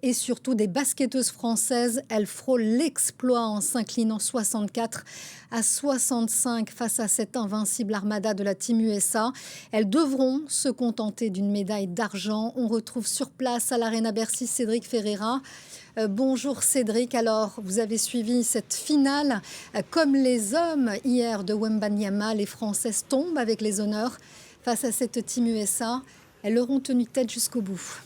et surtout des basketteuses françaises. Elles frôlent l'exploit en s'inclinant 64-65 face à cette invincible armada de la Team USA. Elles devront se contenter d'une médaille d'argent. On retrouve sur place à l'Arena Bercy Cédric Ferreira. Bonjour Cédric, alors vous avez suivi cette finale. Comme les hommes hier de Wembanyama, les Françaises tombent avec les honneurs face à cette Team USA. Elles auront tenu tête jusqu'au bout.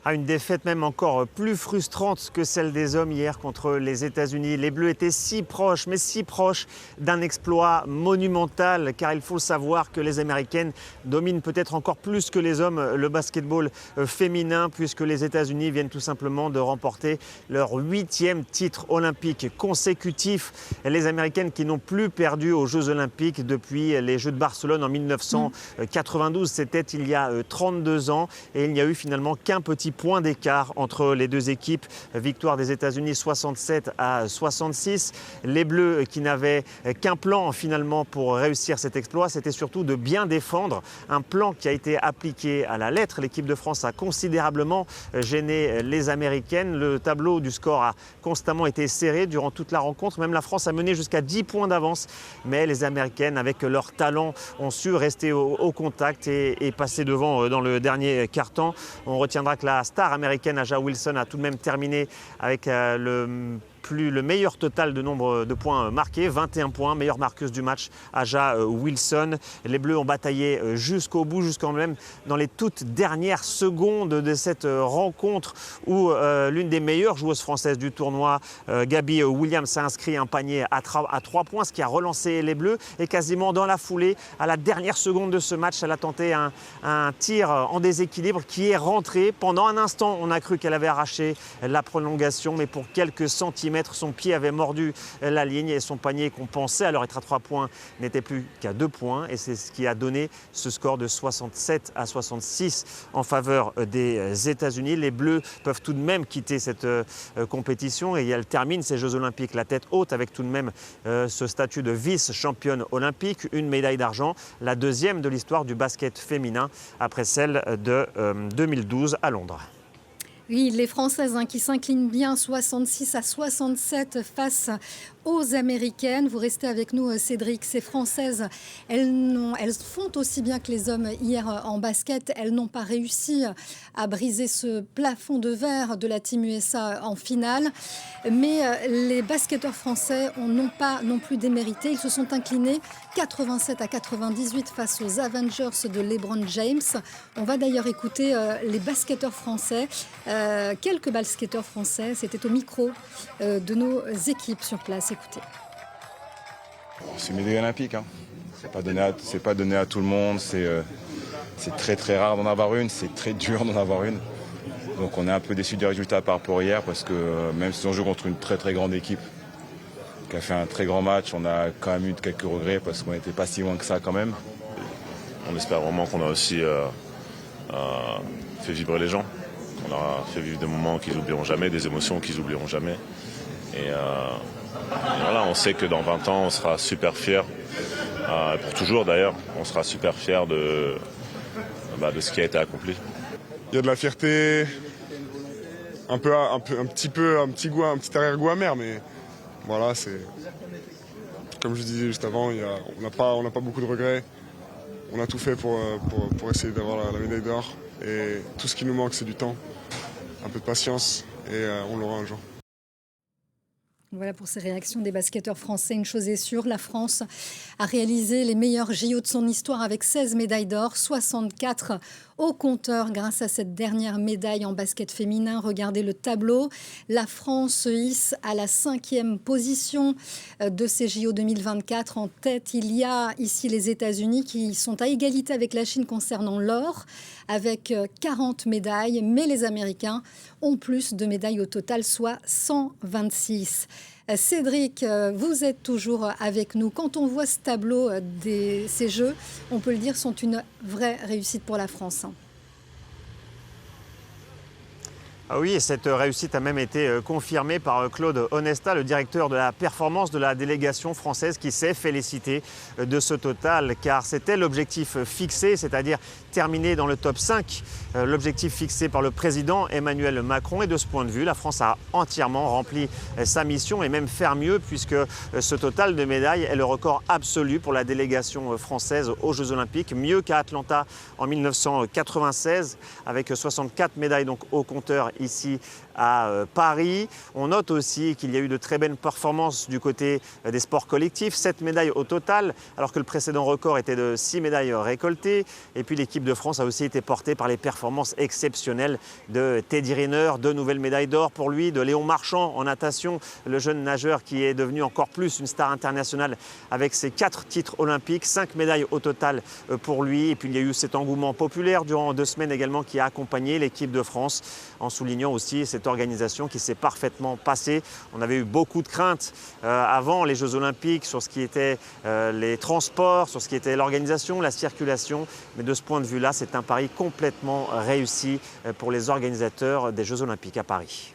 Une défaite même encore plus frustrante que celle des hommes hier contre les États-Unis. Les Bleus étaient si proches, mais si proches d'un exploit monumental, car il faut savoir que les Américaines dominent peut-être encore plus que les hommes le basketball féminin, puisque les États-Unis viennent tout simplement de remporter leur 8e titre olympique consécutif. Les Américaines qui n'ont plus perdu aux Jeux olympiques depuis les Jeux de Barcelone en 1992, c'était il y a 32 ans, et il n'y a eu finalement qu'un petit point d'écart entre les deux équipes. Victoire des États-Unis 67-66. Les Bleus qui n'avaient qu'un plan finalement pour réussir cet exploit, c'était surtout de bien défendre. Un plan qui a été appliqué à la lettre. L'équipe de France a considérablement gêné les Américaines. Le tableau du score a constamment été serré durant toute la rencontre. Même la France a mené jusqu'à 10 points d'avance. Mais les Américaines, avec leur talent, ont su rester au contact et passer devant dans le dernier quart-temps. On retiendra que la star américaine A'ja Wilson a tout de même terminé avec le meilleur total de nombre de points marqués, 21 points, meilleure marqueuse du match, A'ja Wilson. Les Bleus ont bataillé jusqu'au bout, jusqu'en même dans les toutes dernières secondes de cette rencontre où l'une des meilleures joueuses françaises du tournoi, Gabi Williams, a inscrit un panier à 3 points, ce qui a relancé les Bleus. Et quasiment dans la foulée, à la dernière seconde de ce match, elle a tenté un tir en déséquilibre qui est rentré. Pendant un instant, on a cru qu'elle avait arraché la prolongation, mais pour quelques centimètres, son pied avait mordu la ligne et son panier qu'on pensait alors être à 3 points n'était plus qu'à 2 points. Et c'est ce qui a donné ce score de 67-66 en faveur des États-Unis. Les Bleus peuvent tout de même quitter cette compétition et elles terminent ces Jeux Olympiques la tête haute avec tout de même ce statut de vice-championne olympique, une médaille d'argent, la deuxième de l'histoire du basket féminin après celle de 2012 à Londres. Oui, les Françaises qui s'inclinent bien 66-67 face aux Américaines. Vous restez avec nous, Cédric. Ces Françaises, elles font aussi bien que les hommes hier en basket. Elles n'ont pas réussi à briser ce plafond de verre de la Team USA en finale. Mais les basketteurs français n'ont pas non plus démérité. Ils se sont inclinés 87-98 face aux Avengers de LeBron James. On va d'ailleurs écouter les basketteurs français. Quelques basketteurs français, c'était au micro de nos équipes sur place. Écoutez. C'est une médaille olympique. C'est pas donné à tout le monde. C'est très très rare d'en avoir une. C'est très dur d'en avoir une. Donc on est un peu déçu du résultat par rapport à hier parce que même si on joue contre une très très grande équipe qui a fait un très grand match, on a quand même eu quelques regrets parce qu'on n'était pas si loin que ça quand même. On espère vraiment qu'on a aussi fait vibrer les gens. On a fait vivre des moments qu'ils n'oublieront jamais, des émotions qu'ils n'oublieront jamais. Et voilà, on sait que dans 20 ans, on sera super fiers, pour toujours d'ailleurs, on sera super fiers de ce qui a été accompli. Il y a de la fierté, un petit arrière-goût amer, mais voilà, c'est comme je disais juste avant, on n'a pas beaucoup de regrets. On a tout fait pour essayer d'avoir la médaille d'or. Et tout ce qui nous manque, c'est du temps, un peu de patience, et on l'aura un jour. Voilà pour ces réactions des basketteurs français. Une chose est sûre, la France a réalisé les meilleurs JO de son histoire avec 16 médailles d'or, 64 au compteur grâce à cette dernière médaille en basket féminin. Regardez le tableau. La France se hisse à la 5e position de ces JO 2024. En tête, il y a ici les États-Unis qui sont à égalité avec la Chine concernant l'or, avec 40 médailles. Mais les Américains ont plus de médailles au total, soit 126. Cédric, vous êtes toujours avec nous. Quand on voit ce tableau ces Jeux, on peut le dire, sont une vraie réussite pour la France. Ah oui, et cette réussite a même été confirmée par Claude Onesta, le directeur de la performance de la délégation française, qui s'est félicité de ce total, car c'était l'objectif fixé, c'est-à-dire terminer dans le top 5, l'objectif fixé par le président Emmanuel Macron. Et de ce point de vue, la France a entièrement rempli sa mission et même faire mieux, puisque ce total de médailles est le record absolu pour la délégation française aux Jeux Olympiques, mieux qu'à Atlanta en 1996, avec 64 médailles donc au compteur ici à Paris. On note aussi qu'il y a eu de très belles performances du côté des sports collectifs, 7 médailles au total, alors que le précédent record était de 6 médailles récoltées. Et puis l'équipe de France a aussi été portée par les performances exceptionnelles de Teddy Riner, 2 nouvelles médailles d'or pour lui, de Léon Marchand en natation, le jeune nageur qui est devenu encore plus une star internationale avec ses 4 titres olympiques, 5 médailles au total pour lui. Et puis il y a eu cet engouement populaire durant 2 semaines également qui a accompagné l'équipe de France, en soulignant aussi cette organisation qui s'est parfaitement passée. On avait eu beaucoup de craintes avant les Jeux Olympiques sur ce qui était les transports, sur ce qui était l'organisation, la circulation. Mais de ce point de vue-là, c'est un pari complètement réussi pour les organisateurs des Jeux Olympiques à Paris.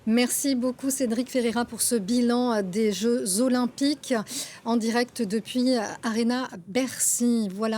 Merci beaucoup Cédric Ferreira pour ce bilan des Jeux Olympiques en direct depuis Arena Bercy. Voilà.